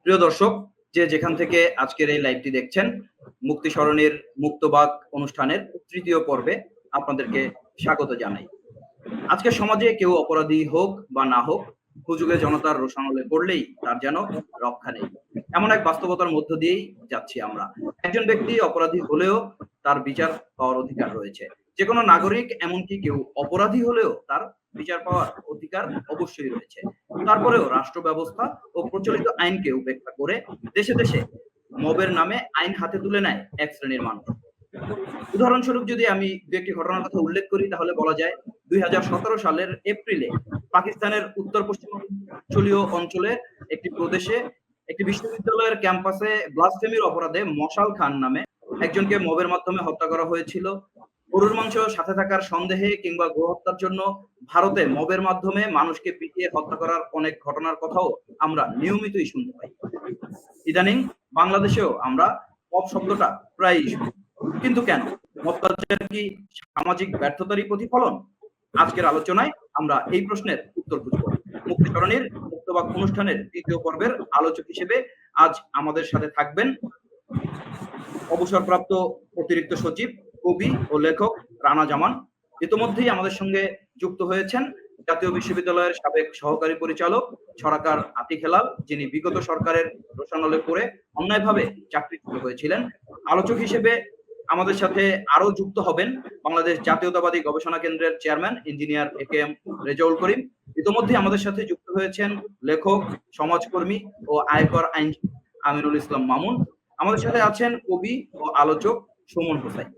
প্রিয় দর্শক, যে যেখান থেকে আজকের এই লাইভটি দেখছেন, মুক্তি সরণির মুক্তবাক অনুষ্ঠানের তৃতীয় পর্বে আপনাদেরকে স্বাগত জানাই। আজকে সমাজে কেউ অপরাধী হোক বা না হোক, হুজুগে জনতার রোষানলে পড়লেই তার যেন রক্ষা নেই। এমন এক বাস্তবতার মধ্য দিয়েই যাচ্ছি আমরা। একজন ব্যক্তি অপরাধী হলেও তার বিচার পাওয়ার অধিকার রয়েছে। যেকোনো নাগরিক, এমনকি কেউ অপরাধী হলেও তার বিচার পাওয়ার অধিকার অবশ্যই রয়েছে। তারপরেও রাষ্ট্র ব্যবস্থা ও প্রচলিত আইনকে উপেক্ষা করে দেশে দেশে মবের নামে আইন হাতে তুলে নেয় এক শ্রেণীর মানুষ। উদাহরণস্বরূপ যদি আমি দু একটি ঘটনার কথা উল্লেখ করি, তাহলে বলা যায় ২০১৭ সালের এপ্রিলে পাকিস্তানের উত্তর পশ্চিমাঞ্চলীয় অঞ্চলের একটি প্রদেশে একটি বিশ্ববিদ্যালয়ের ক্যাম্পাসে ব্লাসফেমির অপরাধে মশাল খান নামে একজনকে মবের মাধ্যমে হত্যা করা হয়েছিল। গরুর মাংস সাথে থাকার সন্দেহে কিংবা গোহত্যার জন্য ভারতে মবের মাধ্যমে মানুষকে পিটিয়ে হত্যা করার অনেক ঘটনার কথাও আমরা নিয়মিতই শুনতে পাই। ইদানিং বাংলাদেশেও আমরা মব শব্দটা প্রায়ই শুনি। কিন্তু কেন? মব কালচার কি সামাজিক ব্যর্থতারই প্রতিফলন? আজকের আলোচনায় আমরা এই প্রশ্নের উত্তর খুঁজব। মুক্তি সরণির মুক্তবাক অনুষ্ঠানের তৃতীয় পর্বের আলোচক হিসেবে আজ আমাদের সাথে থাকবেন অবসরপ্রাপ্ত অতিরিক্ত সচিব, কবি ও লেখক রানা জামান। ইতোমধ্যেই আমাদের সঙ্গে যুক্ত হয়েছেন জাতীয় বিশ্ববিদ্যালয়ের সাবেক সহকারী পরিচালক ছড়াকার আতিক হেলাল, যিনি বিগত সরকারের রোষানলে পড়ে অন্যায়ভাবে চাকরিচ্যুত হয়েছিলেন। আলোচক হিসেবে আমাদের সাথে আরো যুক্ত হবেন বাংলাদেশ জাতীয়তাবাদী গবেষণা কেন্দ্রের chairman engineer A K M. Rezaul Karim. ইতোমধ্যে আমাদের সাথে যুক্ত হয়েছেন লেখক, সমাজকর্মী ও আয়কর আইনজীবী আমিনুল ইসলাম মামুন। আমাদের সাথে আছেন কবি ও আলোচক সুমন হোসাইন।